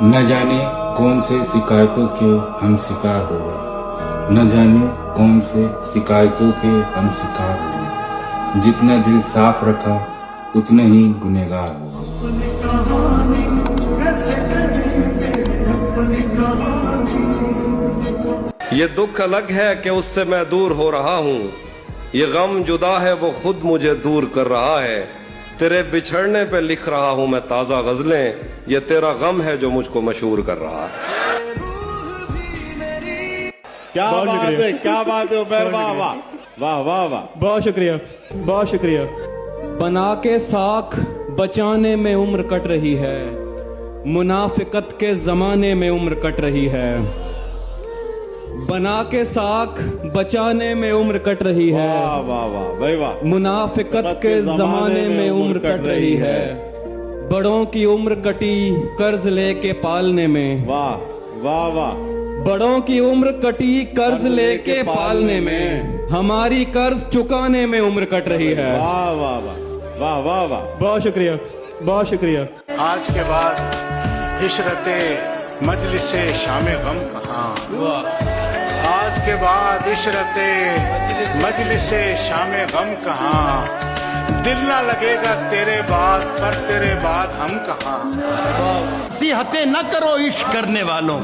न जाने कौन से शिकायतों के हम शिकार हो गए, न जाने कौन से शिकायतों के हम शिकार हो गए। जितना दिल साफ रखा उतने ही गुनहगार हो गए। ये दुख अलग है कि उससे मैं दूर हो रहा हूँ, ये गम जुदा है वो खुद मुझे दूर कर रहा है। तेरे बिछड़ने पे लिख रहा हूँ मैं ताजा गजलें, ये तेरा गम है जो मुझको मशहूर कर रहा है। क्या बात है, क्या बात है उमर, वाह वाह वाह वाह वाह, बहुत शुक्रिया, बहुत शुक्रिया। बना के साख बचाने में उम्र कट रही है, मुनाफिकत के जमाने में उम्र कट रही है। बना के साख बचाने में उम्र कट रही है, वाह वाह वाह भाई वाह। मुनाफिकत के जमाने में उम्र कट रही है। बड़ों की उम्र कटी कर्ज लेके पालने में, वाह वाह वाह। बड़ों की उम्र कटी कर्ज लेके पालने में, हमारी कर्ज चुकाने में उम्र कट रही है। वाह वाह वाह वाह वाह वाह, बहुत शुक्रिया, बहुत शुक्रिया। आज के बाद इशरते मजलिस शाम गम कहाँ, आज के बाद इशरते मजलिस शाम गम कहाँ। दिल ना लगेगा तेरे बाद, पर तेरे बाद हम कहाँ। नसीहतें न करो इश्क करने वालों,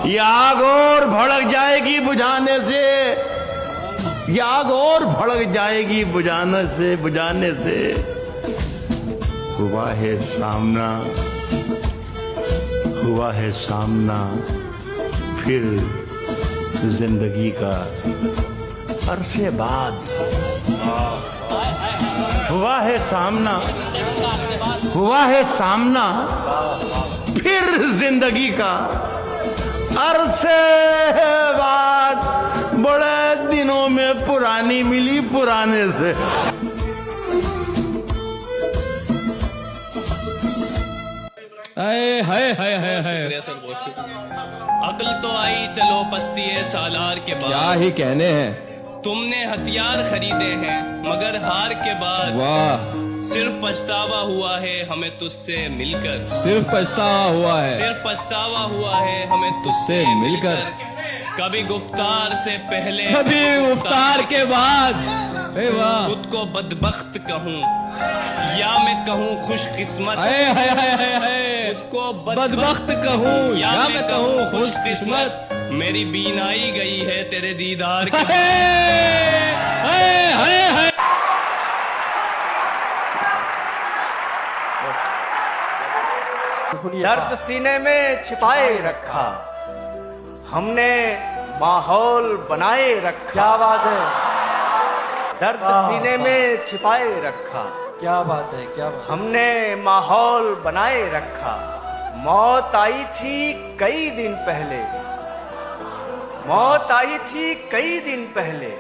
ये आग और भड़क जाएगी बुझाने से, ये आग और भड़क जाएगी बुझाने से। हुआ है सामना, हुआ है सामना फिर जिंदगी का अरसे बाद। हुआ है सामना, हुआ है सामना फिर जिंदगी का अरसे बाद। बड़े दिनों में पुरानी मिली पुराने से। हाय हाय हाय हाय हाय। अक्ल तो आई चलो पस्ती सालार के बाद, क्या ही कहने हैं। तुमने हथियार खरीदे हैं मगर हार के बाद। वाह, सिर्फ पछतावा हुआ है हमें तुझसे मिलकर, सिर्फ पछतावा हुआ है, सिर्फ पछतावा हुआ है हमें तुझसे मिलकर। कभी गुफ्तार से पहले, कभी गुफ्तार के बाद। वाह, खुद को बदबख्त कहूँ या मैं कहूँ खुशकिस्मत। हाय हाय हाय हाय हाय। खुद को बदबख्त कहूँ या मैं कहूँ खुशकिस्मत। मेरी बीनाई गई है तेरे दीदार के। हाय हाय हाय। दर्द सीने में छिपाए रखा, हमने माहौल बनाए रखा। क्या बात है। दर्द सीने में छिपाए रखा, क्या बात है, क्या बात। हमने माहौल बनाए रखा। मौत आई थी कई दिन पहले, मौत आई थी कई दिन पहले,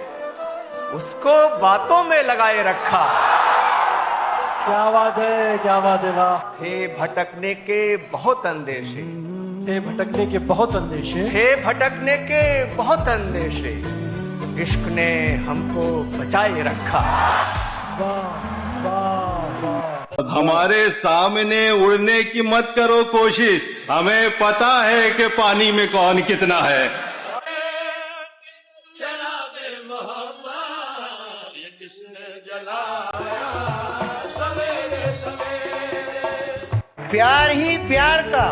उसको बातों में लगाए रखा। क्या बात है, क्या बात है, वाह। थे भटकने के बहुत अंदेशे, थे भटकने के बहुत अंदेशे, थे भटकने के बहुत अंदेशे, इश्क ने हमको बचाए रखा। वाह वाह वाह। हमारे सामने उड़ने की मत करो कोशिश, हमें पता है कि पानी में कौन कितना है। प्यार ही प्यार का,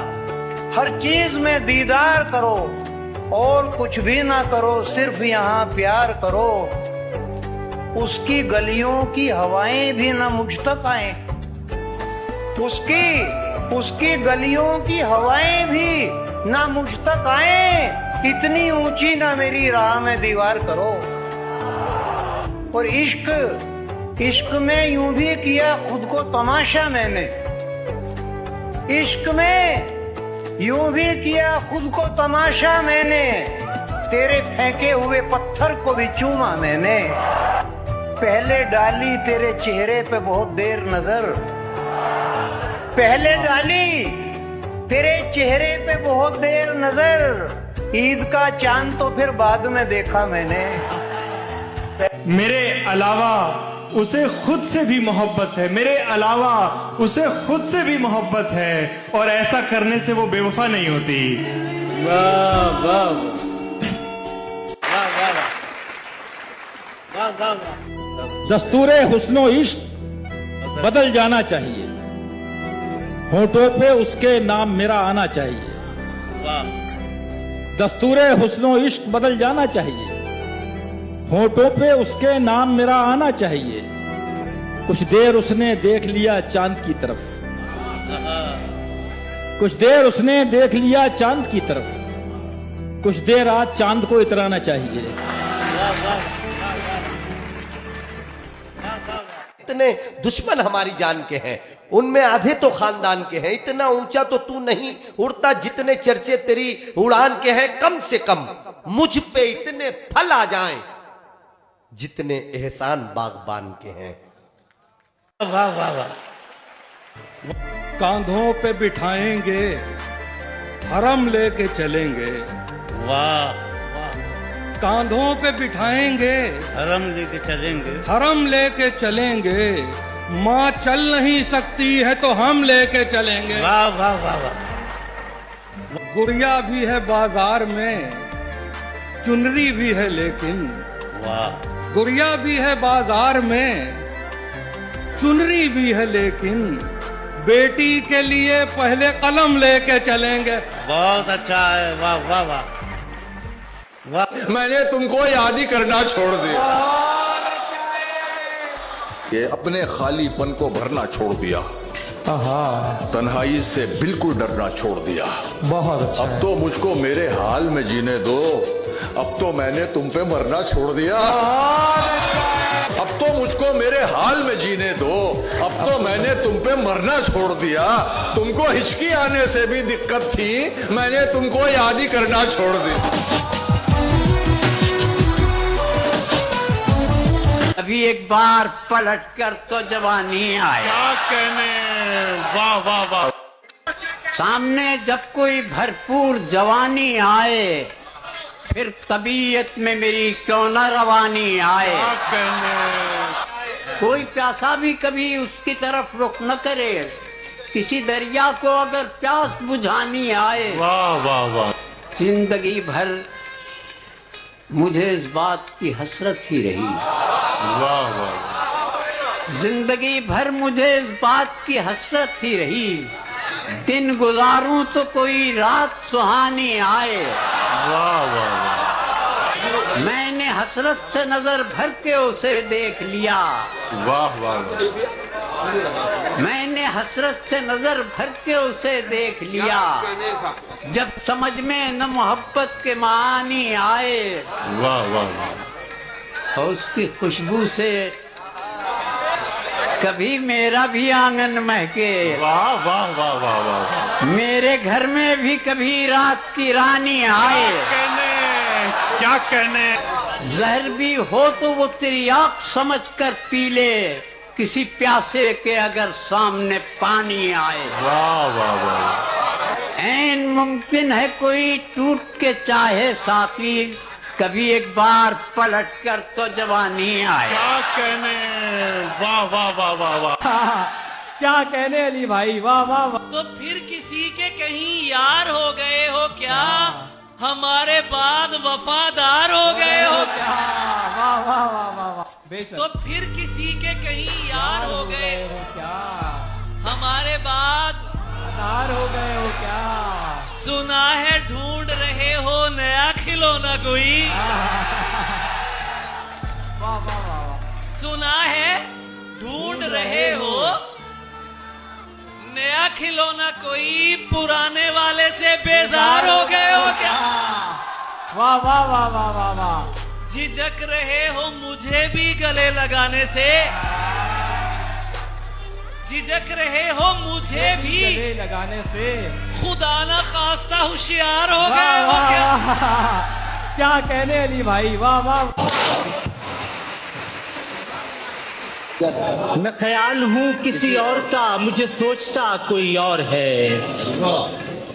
हर चीज में दीदार करो, और कुछ भी ना करो, सिर्फ यहाँ प्यार करो। उसकी गलियों की हवाएं भी ना मुझ तक आए, उसकी गलियों की हवाएं भी ना मुझ तक आए। इतनी ऊंची ना मेरी राह में दीवार करो। और इश्क में यूं भी किया खुद को तमाशा मैंने, इश्क में यूं भी किया खुद को तमाशा मैंने। तेरे फेंके हुए पत्थर को भी चूमा मैंने। पहले डाली तेरे चेहरे पे बहुत देर नजर, पहले डाली तेरे चेहरे पे बहुत देर नजर। ईद का चांद तो फिर बाद में देखा मैंने। मेरे अलावा उसे खुद से भी मोहब्बत है, मेरे अलावा उसे खुद से भी मोहब्बत है, और ऐसा करने से वो बेवफा नहीं होती। वाह वाह वाह वाह वाह। दस्तूरे हुस्नो इश्क बदल जाना चाहिए, होठों पे उसके नाम मेरा आना चाहिए। दस्तूरे हुस्नो इश्क बदल जाना चाहिए, होठों पे उसके नाम मेरा आना चाहिए। कुछ देर उसने देख लिया चांद की तरफ, कुछ देर उसने देख लिया चांद की तरफ, कुछ देर आज चांद को इतराना चाहिए। इतने दुश्मन हमारी जान के हैं, उनमें आधे तो खानदान के हैं। इतना ऊंचा तो तू नहीं उड़ता जितने चर्चे तेरी उड़ान के हैं। कम से कम मुझ पे इतने फल आ जाएं जितने एहसान बागबान के हैं। वाह वाह वाह। कांधों पे बिठाएंगे, हरम लेके चलेंगे। वाह, कांधों पे बिठाएंगे, हरम लेके चलेंगे। हरम लेके चलेंगे। माँ चल नहीं सकती है तो हम लेके चलेंगे। वाह वाह वाह वाह। गुड़िया भी है बाजार में, चुनरी भी है लेकिन। वाह। गुड़िया भी है बाजार में, चुनरी भी है लेकिन। बेटी के लिए पहले कलम लेके चलेंगे। बहुत अच्छा है। वाह वाह वाह वाह। मैंने तुमको याद ही करना छोड़ दिया, ये अपने खालीपन को भरना छोड़ दिया, तन्हाई से बिल्कुल डरना छोड़ दिया। बहुत अच्छा। अब तो मुझको मेरे हाल में जीने दो, अब तो मैंने तुम पे मरना छोड़ दिया। अब तो मुझको मेरे हाल में जीने दो, अब तो मैंने तुम पे मरना छोड़ दिया। तुमको हिचकी आने से भी दिक्कत थी, मैंने तुमको याद ही करना छोड़ दिया। अभी एक बार पलट कर तो जवानी आए। क्या कहने। वाह वाह वाह। सामने जब कोई भरपूर जवानी आए, फिर तबीयत में मेरी क्यों न रवानी आए। क्या कहने। कोई प्यासा भी कभी उसकी तरफ रुख न करे, किसी दरिया को अगर प्यास बुझानी आए। वाह वाह वाह। जिंदगी भर मुझे इस बात की हसरत ही रही। वाह वाह। जिंदगी भर मुझे इस बात की हसरत ही रही, दिन गुजारूं तो कोई रात सुहानी आए। वाह वाह वाह। मैंने हसरत से नजर भर के उसे देख लिया। वाह वाह। मैंने हसरत से नजर भर के उसे देख लिया, जब समझ में न मोहब्बत के मानी आए। वाह वाह वाह। और उसकी खुशबू से कभी मेरा भी आंगन महके। वाह वाह वाह वाह वाह। मेरे घर में भी कभी रात की रानी आए। क्या कहने। जहर भी हो तो वो तिर्याक समझ कर पी ले, किसी प्यासे के अगर सामने पानी आए। वाह वाह वाह। ऐन मुमकिन है कोई टूट के चाहे साथी, कभी एक बार पलट कर तो जवानी आए। क्या कहने। वाह वाह वाह वाह वाह। क्या कहने अली भाई, वाह वाह वाह। तो फिर किसी के कहीं यार हो गए हो क्या, हमारे बाद वफादार हो गए हो क्या। वाह वाह वाह वाह वाह। तो फिर किसी के कहीं यार हो गए हो क्या, हमारे बाद वफादार हो गए हो क्या। सुना है ढूंढ रहे हो नया खिलौना कोई। वाह वाह वाह। सुना है ढूंढ रहे हो नया खिलौना कोई, पुराने वाले से बेजार हो गए हो क्या। वाह वाह वाह वाह वाह वाह। झिझक रहे हो मुझे भी गले लगाने से, झिझक रहे हो मुझे भी गले लगाने से, खुदा न खास्ता होशियार हो गए हो क्या। क्या कहने अली भाई, वाह वाह। मैं ख्याल हूँ किसी और का, मुझे सोचता कोई और है।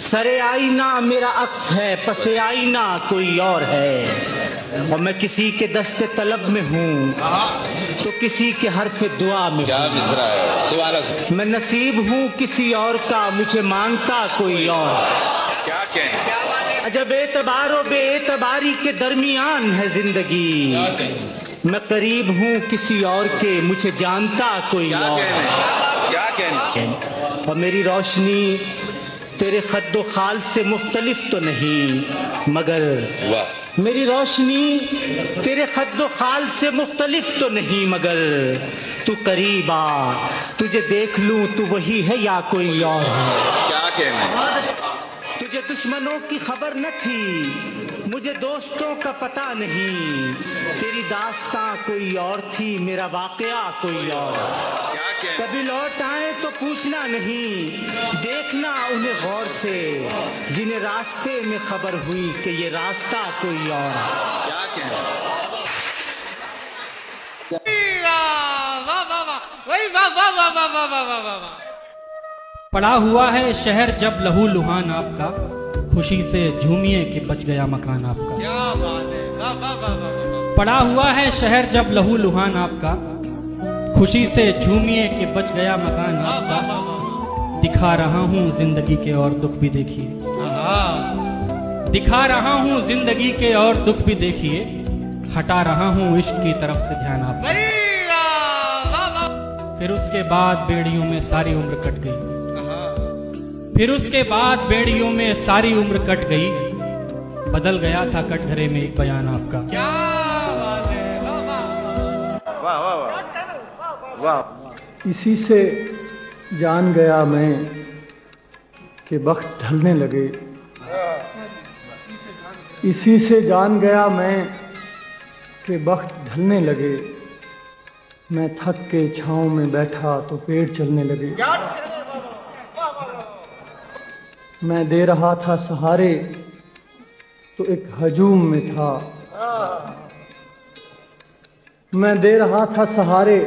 सरे आईना मेरा अक्स है, पसे आईना कोई और है। और मैं किसी के दस्ते तलब में हूँ, तो किसी के हरफ दुआ में क्या मिसरा है दोबारा से। मैं नसीब हूँ किसी और का, मुझे मानता कोई और। क्या कहें? अजब एतबारो बेएतबारी के दरमियान है जिंदगी। मैं करीब हूँ किसी और के, मुझे जानता कोई और। क्या कहने? और मेरी रोशनी तेरे खद्दो खाल से मुख्तलिफ तो नहीं, मगर मेरी रोशनी तेरे खद्दो खाल से मुख्तलिफ तो नहीं, मगर तू करीब आ, तुझे देख लूं तू वही है या कोई और है। क्या कहने? तुझे दुश्मनों की खबर न थी, मुझे दोस्तों का पता नहीं। तेरी दास्तां कोई और थी, मेरा वाकया कोई और। कभी लौट आए तो पूछना नहीं, देखना उन्हें गौर से, जिन्हें रास्ते में खबर हुई कि ये रास्ता कोई और। क्या कहना? पड़ा हुआ है शहर जब लहू लुहान आपका, खुशी से झूमिए कि बच गया मकान आपका। क्या बात है, वाह वाह वाह वाह। पड़ा हुआ है शहर जब लहू लुहान आपका, खुशी से झूमिए कि बच गया मकान आपका। दिखा रहा हूँ जिंदगी के और दुख भी देखिए, दिखा रहा हूँ जिंदगी के और दुख भी देखिए, हटा रहा हूँ इश्क की तरफ से ध्यान आपका। फिर उसके बाद बेड़ियों में सारी उम्र कट गई, फिर उसके बाद बेड़ियों में सारी उम्र कट गई, बदल गया था कटघरे में एक बयान आपका। क्या बात है, वाह वाह वाह वाह। इसी से जान गया मैं कि वक्त ढलने लगे, इसी से जान गया मैं कि वक्त ढलने लगे। मैं थक के छांव में बैठा तो पेड़ चलने लगे। मैं दे रहा था सहारे तो एक हजूम में था, मैं दे रहा था सहारे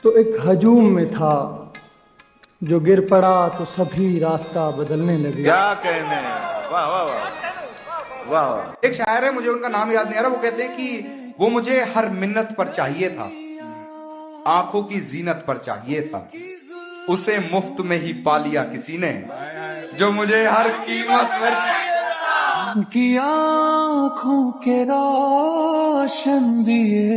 तो एक हजूम में था, जो गिर पड़ा तो सभी रास्ता बदलने लगे। क्या कहने? वाह वाह वाह वाह। एक शायर है, मुझे उनका नाम याद नहीं आ रहा, वो कहते हैं कि वो मुझे हर मिन्नत पर चाहिए था, आंखों की जीनत पर चाहिए था, उसे मुफ्त में ही पा लिया किसी ने, जो मुझे हर कीमत पर की आंखों के रोशन दिए।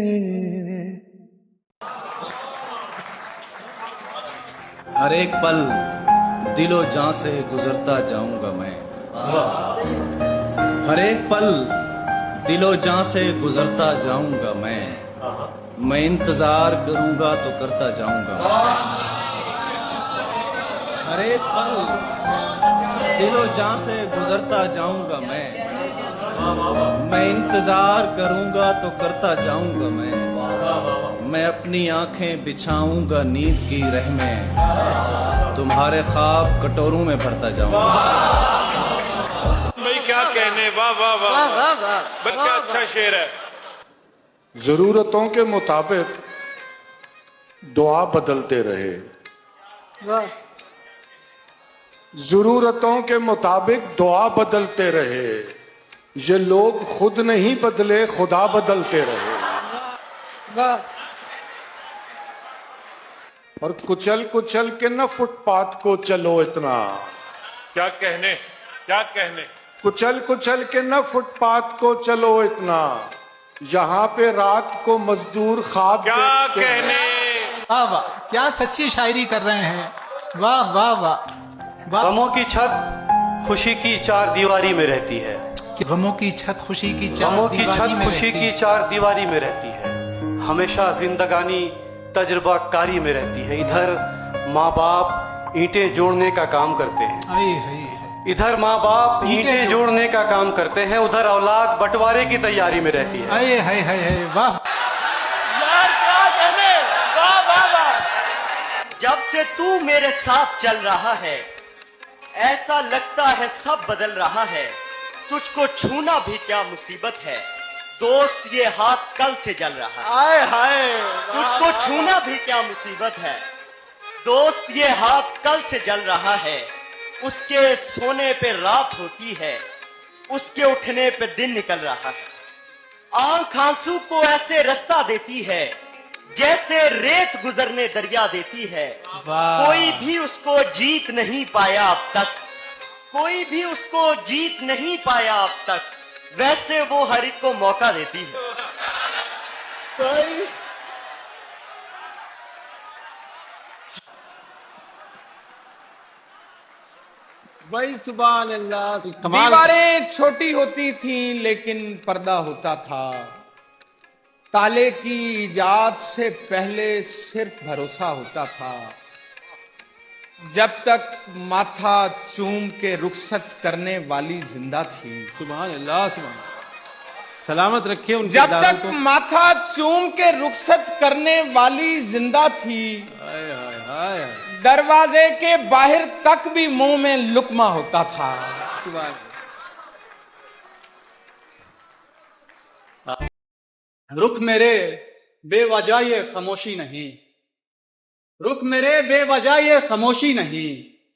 हर एक पल दिलो जान से गुजरता जाऊंगा मैं, हर एक पल दिलो जान से गुजरता जाऊंगा मैं इंतजार करूंगा तो करता जाऊंगा। हर एक पल दिलो जान से गुजरता जाऊंगा मैं इंतजार करूंगा तो करता जाऊंगा मैं अपनी आंखें बिछाऊंगा नींद की राह में, तुम्हारे ख्वाब कटोरों में भरता जाऊंगा। भाई क्या कहने? वाह वाह वाह, क्या अच्छा शेर है। जरूरतों के मुताबिक दुआ बदलते रहे, जरूरतों के मुताबिक दुआ बदलते रहे, ये लोग खुद नहीं बदले खुदा बदलते रहे। और कुचल कुचल के न फुटपाथ को चलो इतना। क्या कहने? क्या कहने? कुचल कुचल के न फुटपाथ को चलो इतना, यहाँ पे रात को मजदूर ख्वाब क्या कहने? वाह वाह, क्या सच्ची शायरी कर रहे हैं। वाह वाह वाह। गमों की छत खुशी की चार दीवारी में रहती है, गमों की छत खुशी की गमों की छत खुशी की चार दीवारी में रहती है, हमेशा जिंदगानी तजुर्बा कारी में रहती है। इधर माँ बाप ईंटें जोड़ने का काम करते हैं, इधर माँ बाप ईंटें जोड़ने का काम करते हैं, उधर औलाद बंटवारे की तैयारी में रहती है। वाह यार क्या कहने? वाह वाह वाह। जब से तू मेरे साथ चल रहा है, ऐसा लगता है सब बदल रहा है, तुझको छूना भी क्या मुसीबत है, दोस्त ये हाथ कल से जल रहा है। आए हाय, तुझको छूना भी क्या मुसीबत है, दोस्त ये हाथ कल से जल रहा है, उसके सोने पे रात होती है, उसके उठने पे दिन निकल रहा है। आंख आंसू को ऐसे रास्ता देती है, जैसे रेत गुजरने दरिया देती है, कोई भी उसको जीत नहीं पाया अब तक, कोई भी उसको जीत नहीं पाया अब तक, वैसे वो हर एक को मौका देती है। भाई सुभान अल्लाह। दीवारें छोटी होती थी लेकिन पर्दा होता था, ताले की इजाद से पहले सिर्फ भरोसा होता था, जब तक माथा चूम के रुखसत करने वाली जिंदा थी। सुभान अल्लाह, सुभान सलामत रखे उनके जब दारों तक को। माथा चूम के रुखसत करने वाली जिंदा थी, हाय हाय हाय। दरवाजे के बाहर तक भी मुंह में लुकमा होता था। सुभान रुख मेरे बेवजह ये खामोशी नहीं, रुख मेरे बेवजह ये खामोशी नहीं,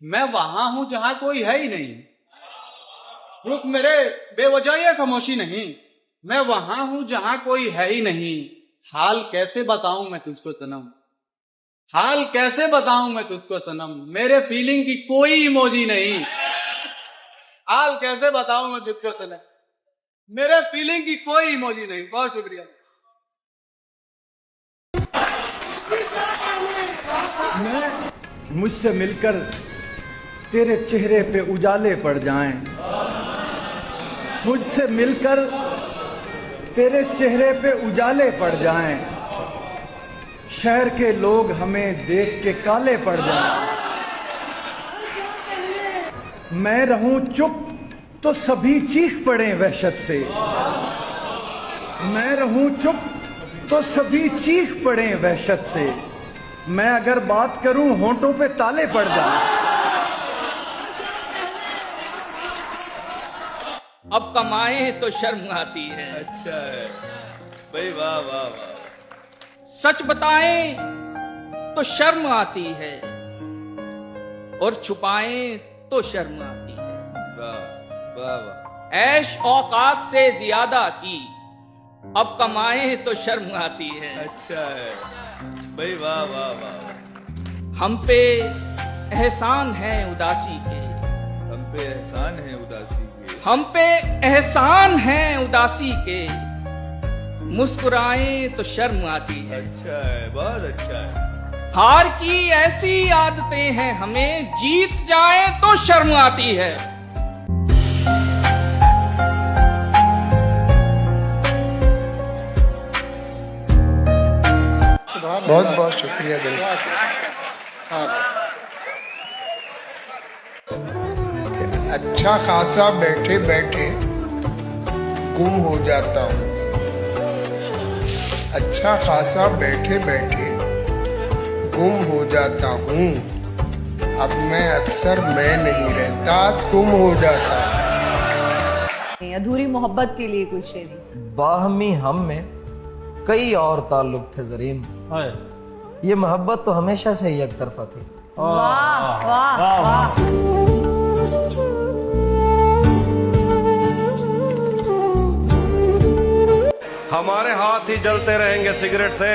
मैं वहां हूं जहां कोई है ही नहीं। रुख मेरे बेवजह ये खामोशी नहीं, मैं वहां हूं जहां कोई है ही नहीं। हाल कैसे बताऊं मैं तुझको सनम, हाल कैसे बताऊं मैं तुझको सनम, मेरे फीलिंग की कोई इमोजी नहीं। हाल कैसे बताऊं मैं तुझको सनम, मेरे फीलिंग की कोई इमोजी नहीं। बहुत शुक्रिया। मुझसे मिलकर तेरे चेहरे पे उजाले पड़ जाएं, मुझसे मिलकर तेरे चेहरे पे उजाले पड़ जाएं, शहर के लोग हमें देख के काले पड़ जाएं। मैं रहूं चुप तो सभी चीख पड़े वहशत से, मैं रहूं चुप तो सभी चीख पड़े वहशत से, मैं अगर बात करूं होंठों पे ताले पड़ जाएं। अब कमाए तो शर्म आती है। अच्छा है भाई, वाह वाह वाह। सच बताएं तो शर्म आती है, और छुपाएं तो शर्म आती है। वाह वाह वाह। ऐश औकात से ज्यादा की अब कमाए तो शर्म आती है। अच्छा है भाई, वाह वाह वाह। हम पे एहसान है उदासी के, हम पे एहसान है उदासी के, हम पे एहसान है उदासी के, मुस्कुराएं तो शर्म आती है। अच्छा है, बहुत अच्छा है। हार की ऐसी आदतें हैं हमें, जीत जाए तो शर्म आती है। बहुत बहुत शुक्रिया दिल। अच्छा खासा बैठे बैठे गुम हो जाता हूँ, अच्छा खासा बैठे बैठे गुम हो जाता हूँ, अब मैं अक्सर मैं नहीं रहता तुम हो जाता। अधूरी मोहब्बत के लिए कोई शेरी। बाहमी हम में कई और ताल्लुक थे जरीन, ये मोहब्बत तो हमेशा से ही एक तरफा थी। वाह वाह वाह। हमारे हाथ ही जलते रहेंगे सिगरेट से,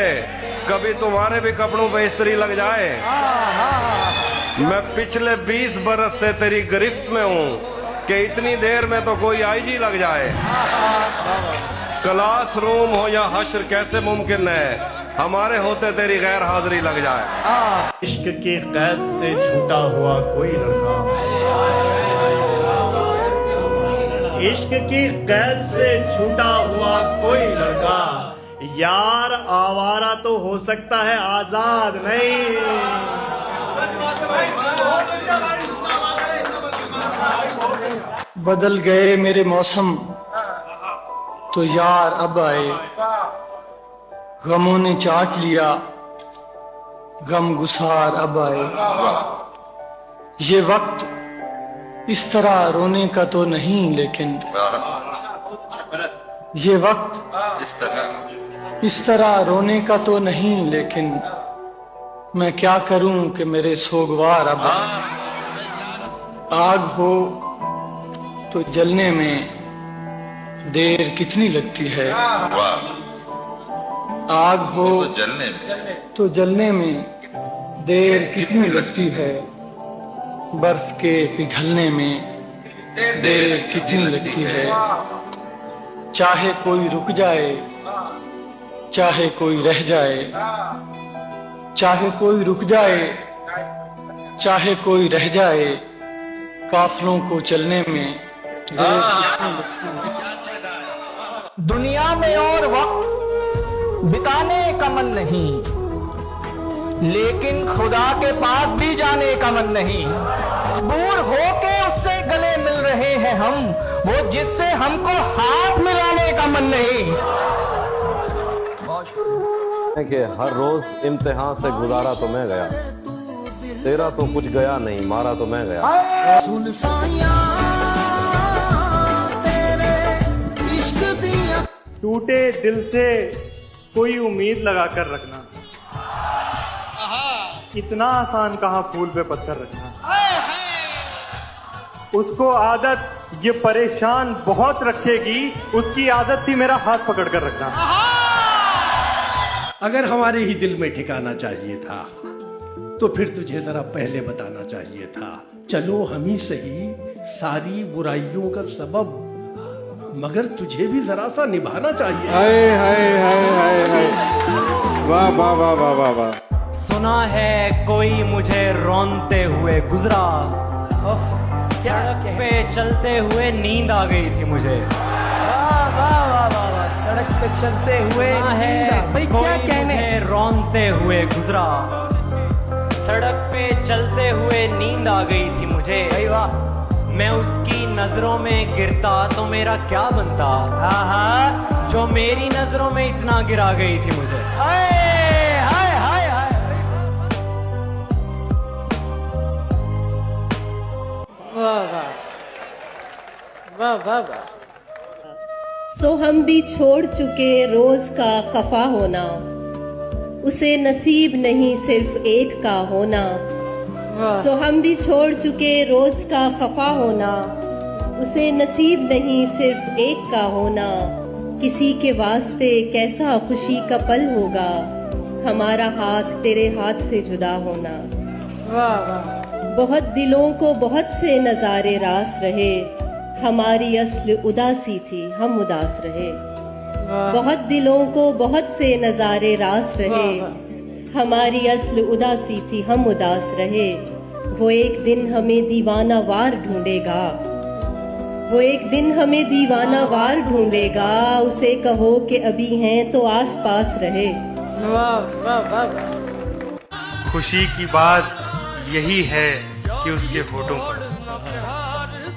कभी तुम्हारे भी कपड़ों पे इस्त्री लग जाए। मैं पिछले 20 बरस से तेरी गिरफ्त में हूँ कि इतनी देर में तो कोई आईजी लग जाए। क्लासरूम हो या हश्र कैसे मुमकिन है, हमारे होते तेरी गैर हाजिरी लग जाए। इश्क की कैद से छूटा हुआ कोई लड़का, इश्क की कैद से छूटा हुआ कोई लड़का, यार आवारा तो हो सकता है आजाद नहीं। बदल गए मेरे मौसम तो यार अब आए, गमों ने चाट लिया गम गुसार अब आए। ये वक्त इस तरह रोने का तो नहीं, लेकिन ये वक्त इस तरह रोने का तो नहीं, लेकिन मैं क्या करूं कि मेरे सोगवार अब आए। आग हो तो जलने में देर कितनी लगती है, आग हो तो जलने में देर कितनी लगती है, बर्फ के पिघलने में देर कितनी लगती है। चाहे कोई रुक जाए, चाहे कोई रह जाए, चाहे कोई रुक जाए, चाहे कोई रह जाए, काफिलों को चलने में देर कितनी लगती है। दुनिया में और वक्त बिताने का मन नहीं, लेकिन खुदा के पास भी जाने का मन नहीं। दूर होके उससे गले मिल रहे हैं हम, वो जिससे हमको हाथ मिलाने का मन नहीं। कि हर रोज इम्तिहान से गुजारा तो मैं गया, तेरा तो कुछ गया नहीं, मारा तो मैं गया। सुन साया तेरे इश्क दिया। टूटे दिल से कोई उम्मीद लगा कर रखना, इतना आसान कहा फूल पे पत्थर रखना। उसको आदत ये परेशान बहुत रखेगी, उसकी आदत थी मेरा हाथ पकड़ कर रखना। अगर हमारे ही दिल में ठिकाना चाहिए था तो फिर तुझे जरा पहले बताना चाहिए था। चलो हम ही सही सारी बुराइयों का सबब, मगर तुझे भी जरा सा निभाना चाहिए। हाय हाय हाय हाय हाय, वाह वाह वाह वाह वाह वाह। सुना है कोई मुझे रोनते हुए गुजरा, सड़क पे चलते हुए नींद आ गई थी मुझे। वाह वाह वाह वाह वाह, सड़क पे चलते हुए भाई क्या कहने, रोनते हुए गुजरा, सड़क पे चलते हुए नींद आ गई थी मुझे। वाह, मैं उसकी नजरों में गिरता तो मेरा क्या बनता, जो मेरी नजरों में इतना गिरा गई थी मुझे। वाह वाह वाह। सो हम भी छोड़ चुके रोज का खफा होना, उसे नसीब नहीं सिर्फ एक का होना। सो हम भी छोड़ चुके रोज का खफा होना, उसे नसीब नहीं सिर्फ एक का होना। किसी के वास्ते कैसा खुशी का पल होगा, हमारा हाथ तेरे हाथ से जुदा होना। वाह वाह। बहुत दिलों को बहुत से नजारे रास रहे, हमारी असल उदासी थी हम उदास रहे। बहुत दिलों को बहुत से नजारे रास रहे, हमारी असल उदासी थी हम उदास रहे। वो एक दिन हमें दीवाना वार ढूंढेगा, वो एक दिन हमें दीवाना वार ढूंढेगा। उसे कहो कि अभी हैं तो आस पास रहे। वाह वाह वाह। खुशी की बात यही है कि उसके होठों पर,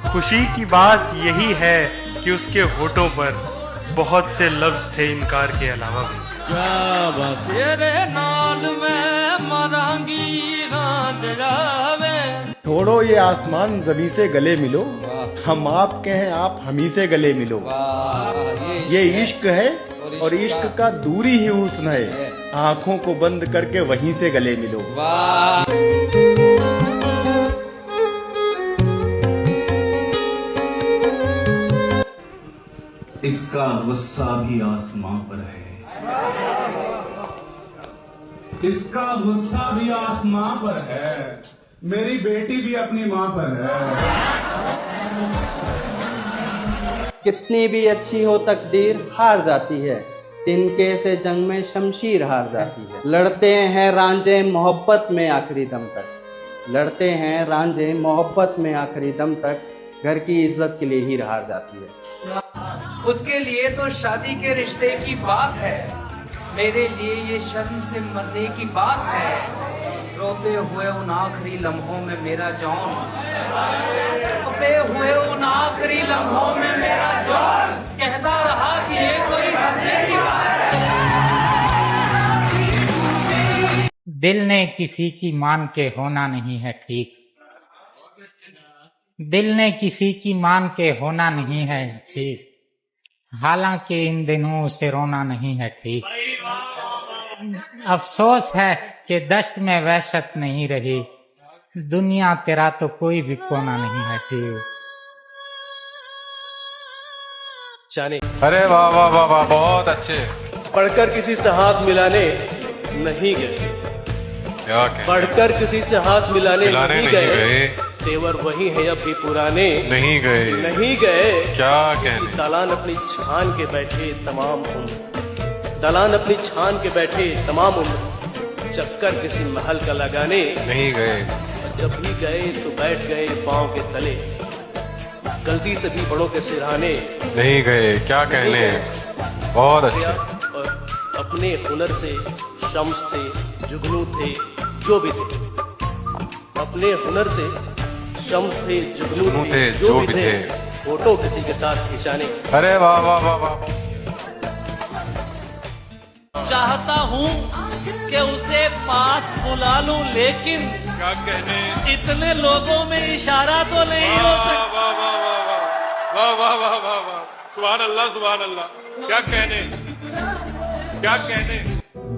खुशी की बात यही है कि उसके होठों पर बहुत से लफ्ज थे इनकार के अलावा भी। क्या बात। तेरे नाल में मरांगी रात रावे। छोड़ो ये आसमान जमी से गले मिलो, हम आपके हैं आप हमी से गले मिलो। ये इश्क है और इश्क का दूरी ही हुस्न है, आंखों को बंद करके वहीं से गले मिलो। इसका गुस्सा भी आसमां पर है, इसका गुस्सा भी आसमां पर है, मेरी बेटी भी अपनी मां पर है। कितनी भी अच्छी हो तकदीर हार जाती है, तिनके से जंग में शमशीर हार जाती है। लड़ते हैं रांझे मोहब्बत में आखिरी दम तक, लड़ते हैं रांझे मोहब्बत में आखिरी दम तक, घर की इज्जत के लिए ही हार जाती है। उसके लिए तो शादी के रिश्ते की बात है, मेरे लिए ये शर्म से मरने की बात है। रोते हुए उन आखिरी लम्हों में मेरा जौन, रोते हुए उन आखिरी लम्हों में मेरा जौन, कहता रहा कि ये कोई हंसने की बात है। दिल ने किसी की मान के होना नहीं है ठीक, दिल ने किसी की मान के होना नहीं है ठीक, हालांकि इन दिनों उसे रोना नहीं है ठीक। अफसोस है कि दश्त में वहशत नहीं रही, दुनिया तेरा तो कोई भी कोना नहीं है ठीक। अरे वाह वाह वाह वाह, बहुत अच्छे। पढ़कर किसी से हाथ मिलाने नहीं गए, क्या कहने? पढ़कर किसी से हाथ मिलाने नहीं गए, तेवर वही है अब भी पुराने नहीं गए, नहीं गए। क्या कहने? दालान अपनी छान के बैठे तमाम उम्र, दालान अपनी छान के बैठे तमाम उम्र, चक्कर किसी महल का लगाने नहीं गए, जब भी गए तो बैठ गए पांव के तले, गलती से भी बड़ों के सिरहाने नहीं गए। क्या कहने? बहुत अच्छे। और अपने हुनर से शम्स थे, जुगनू थे, जो भी थे, अपने हुनर से शम्स थे, जुगनू थे, जो भी थे, फोटो किसी के साथ खिंचाने। अरे वाह वाह वाह वाह। चाहता हूँ कि उसे पास बुला लूं, लेकिन क्या कहने? इतने लोगों में इशारा तो नहीं हो सकता। वाह वाह वाह वाह वाह वाह वाह वाह, सुभान अल्लाह सुभान अल्लाह। क्या कहने? क्या कहने?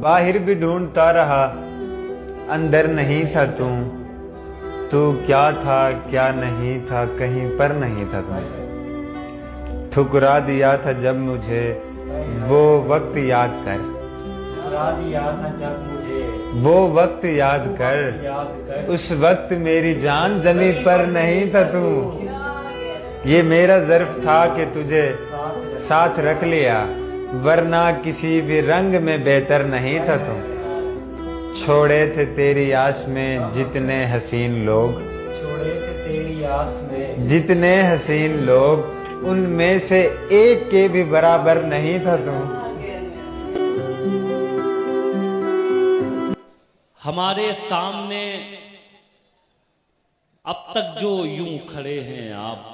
बाहर भी ढूंढता रहा, अंदर नहीं था तू क्या था क्या नहीं था, कहीं पर नहीं था तू। ठुकरा दिया था जब मुझे वो वक्त याद कर, वो वक्त याद कर, उस वक्त मेरी जान जमी पर नहीं था तू। ये मेरा ज़र्फ था कि तुझे साथ रख लिया, वरना किसी भी रंग में बेहतर नहीं था तू। छोड़े थे तेरी आस में जितने हसीन लोग, जितने हसीन लोग, उनमें से एक के भी बराबर नहीं था तू। हमारे सामने अब तक जो यूं खड़े हैं आप,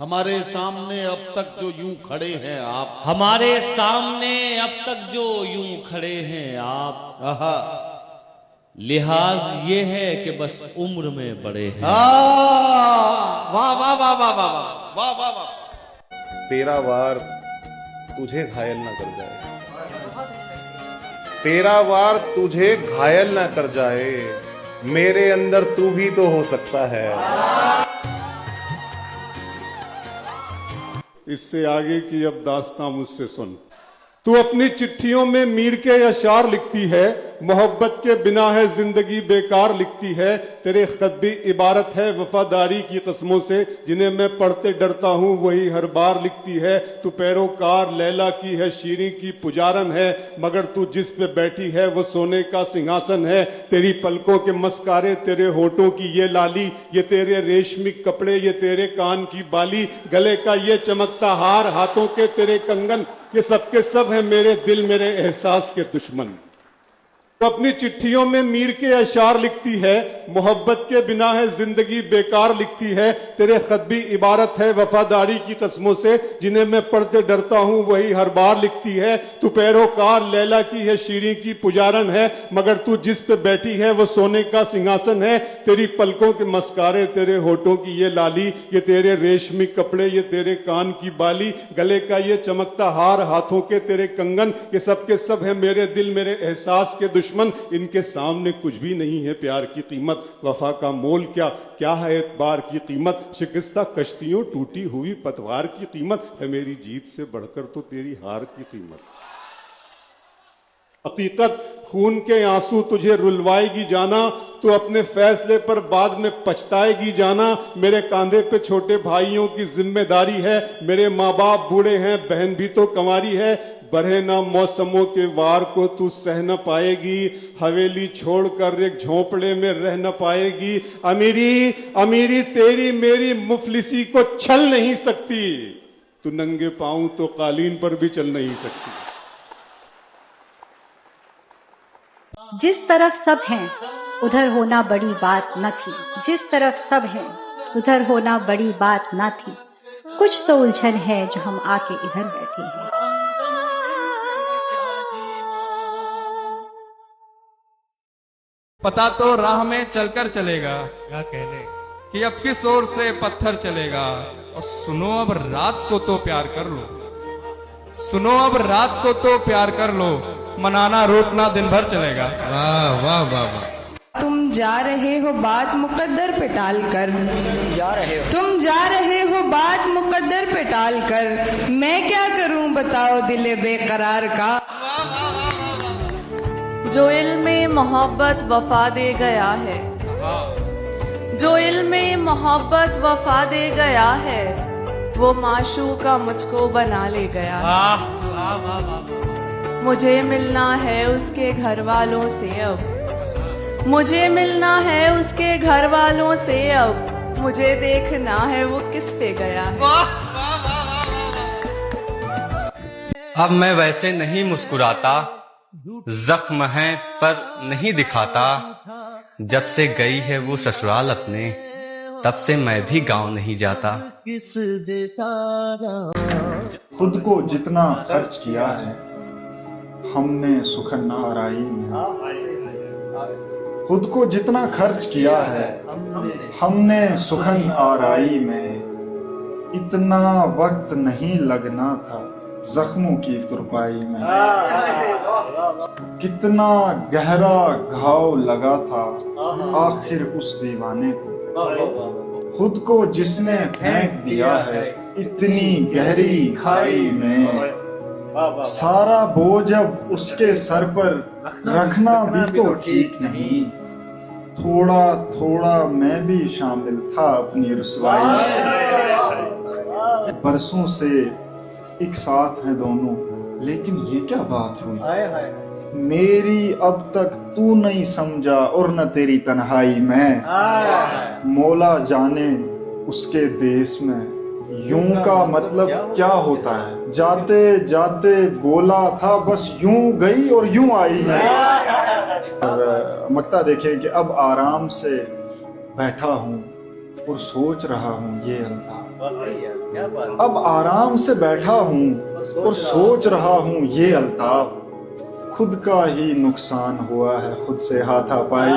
हमारे सामने अब तक जो यूं खड़े हैं आप, हमारे सामने अब तक जो यूं खड़े हैं आप, लिहाज ये है कि बस उम्र में बड़े हैं। वाह वाह वाह वाह वाह वाह वाह वाह। तेरा वार तुझे घायल ना कर जाए, तेरा वार तुझे घायल ना कर जाए, मेरे अंदर तू भी तो हो सकता है। इससे आगे की अब दास्तां मुझसे सुन। तू अपनी चिट्ठियों में मीर के अशार लिखती है, मोहब्बत के बिना है जिंदगी बेकार लिखती है। तेरे खत भी इबारत है वफादारी की कस्मों से, जिन्हें मैं पढ़ते डरता हूँ वही हर बार लिखती है। तू पैरोकार लैला की है, शीरी की पुजारन है, मगर तू जिस पे बैठी है वो सोने का सिंहासन है। तेरी पलकों के मस्कारे, तेरे होठों की ये लाली, ये तेरे रेशमी कपड़े, ये तेरे कान की बाली, गले का ये चमकता हार, हाथों के तेरे कंगन, ये सब के सब है मेरे दिल मेरे एहसास के दुश्मन। तो अपनी चिट्ठियों में मीर के अशार लिखती है, मोहब्बत के बिना है जिंदगी बेकार लिखती है। तेरे खत भी इबारत है वफादारी की कस्मों से, जिन्हें मैं पढ़ते डरता हूँ वही हर बार लिखती है। तू पैरोकार लैला की है, शीरी की पुजारन है, मगर तू जिस पे बैठी है वो सोने का सिंहासन है। तेरी पलकों के मस्कारे, तेरे होठों की ये लाली, ये तेरे रेशमी कपड़े, ये तेरे कान की बाली, गले का ये चमकता हार, हाथों के तेरे कंगन, ये सब के सब है मेरे दिल मेरे एहसास के दुश्मन। इनके सामने कुछ भी नहीं है प्यार की कीमत, वफा का मोल क्या, क्या है एतबार की कीमत। शिकस्ता कश्तियों टूटी हुई पतवार की कीमत है, मेरी जीत से बढ़कर तो तेरी हार की कीमत। हकीकत खून के आंसू तुझे रुलवाएगी जाना, तो अपने फैसले पर बाद में पछताएगी जाना। मेरे कांधे पे छोटे भाइयों की जिम्मेदारी है, मेरे माँ बाप बूढ़े हैं, बहन भी तो कंवारी है। बढ़े ना मौसमों के वार को तू सह न पाएगी, हवेली छोड़कर एक झोंपड़े में रह न पाएगी। अमीरी अमीरी तेरी मेरी मुफलिसी को छल नहीं सकती, तू नंगे पांव तो कालीन पर भी चल नहीं सकती। जिस तरफ सब हैं उधर होना बड़ी बात न थी, जिस तरफ सब हैं उधर होना बड़ी बात न थी। कुछ तो उलझन है जो हम आके इधर बैठे हैं। पता तो राह में चलकर चलेगा, क्या कहने कि अब किस ओर से पत्थर चलेगा। और सुनो अब रात को तो प्यार कर लो, सुनो अब रात को तो प्यार कर लो, मनाना रोकना दिन भर चलेगा। वाह वाह वाह वाह। तुम जा रहे हो बात मुकद्दर पे टाल कर, तुम जा रहे हो बात मुकद्दर पे टाल कर, मैं क्या करूं बताओ दिले बेकरार का। जो इल्म मोहब्बत वफा दे गया है, जो इल्म मोहब्बत वफा दे गया है, वो माशूका मुझको बना ले गया है। मुझे मिलना है उसके घर वालों से अब, मुझे मिलना है उसके घर वालों से अब, मुझे देखना है वो किस पे गया है। अब मैं वैसे नहीं मुस्कुराता, जख्म है पर नहीं दिखाता, जब से गई है वो ससुराल अपने, तब से मैं भी गांव नहीं जाता। खुद को जितना खर्च किया है हमने सुखन आराई में, खुद को जितना खर्च किया है हमने सुखन आराई में, इतना वक्त नहीं लगना था जख्मों की तुरपाई में। कितना गहरा घाव लगा था आखिर उस दीवाने को, खुद को जिसने फेंक दिया है इतनी गहरी खाई में। सारा बोझ अब उसके सर पर रखना भी तो ठीक नहीं, थोड़ा थोड़ा मैं भी शामिल था अपनी रुसवाई में। बरसों से एक साथ हैं दोनों, लेकिन ये क्या बात हुई, मेरी अब तक तू नहीं समझा और न तेरी तन्हाई में। मौला जाने उसके देश में यूं का मतलब क्या होता है, जाते जाते बोला था बस यूं गई और यूं आई है। और मक्ता देखें कि अब आराम से बैठा हूँ और सोच रहा हूँ ये अल्ताफ, अब आराम से बैठा हूँ और सोच रहा हूँ ये अल्ताफ, खुद का ही नुकसान हुआ है खुद से हाथापाई।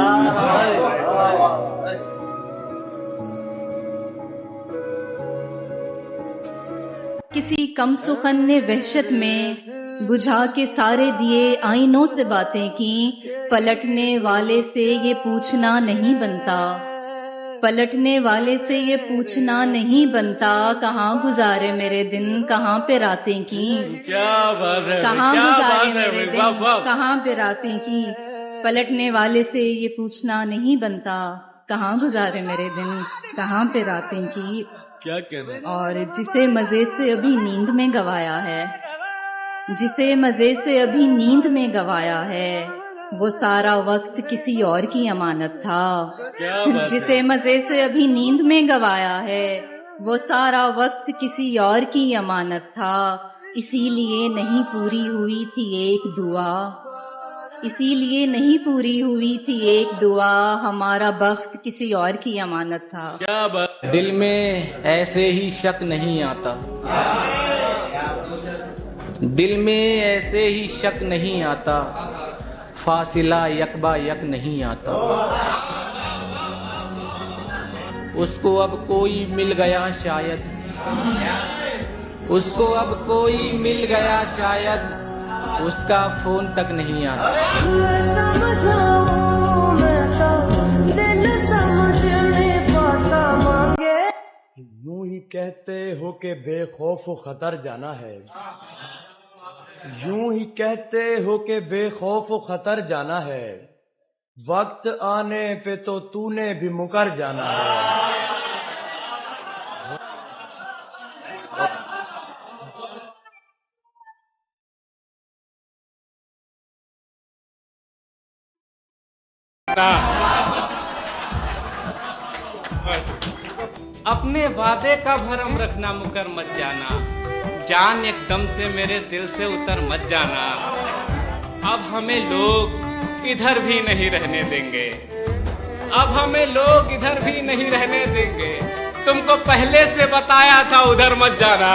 किसी कम सुखन ने वहशत में बुझा के सारे दिए आईनों से बातें की, पलटने वाले से ये पूछना नहीं बनता, पलटने वाले से ये पूछना नहीं बनता, कहाँ गुजारे मेरे दिन कहाँ पे रातें की, कहाँ गुजारे मेरे दिन कहाँ पे रातें की, पलटने वाले से ये पूछना नहीं बनता, कहाँ गुजारे मेरे दिन कहाँ पे रातें की। क्या कहना। और जिसे मजे से अभी नींद में गवाया है, जिसे मजे से अभी नींद में गवाया है, वो सारा वक्त किसी और की अमानत था। जिसे मजे से अभी नींद में गवाया है, वो सारा वक्त किसी और की अमानत था। इसीलिए नहीं पूरी हुई थी एक दुआ, इसीलिए नहीं पूरी हुई थी एक दुआ, हमारा बख्त किसी और की अमानत था। क्या बात। दिल में ऐसे ही शक नहीं आता, दिल में ऐसे ही शक नहीं आता, फासिला यकबा यक नहीं आता। उसको अब कोई मिल गया शायद, उसको अब कोई मिल गया शायद, उसका फोन तक नहीं आता। यूं ही कहते हो कि बेखौफ खतर जाना है, यूं ही कहते हो कि बेखौफ खतर जाना है, वक्त आने पे तो तूने भी मुकर जाना है। अपने वादे का भरम रखना मुकर मत जाना, जान एकदम से मेरे दिल से उतर मत जाना। अब हमें लोग इधर भी नहीं रहने देंगे, अब हमें लोग इधर भी नहीं रहने देंगे, तुमको पहले से बताया था उधर मत जाना।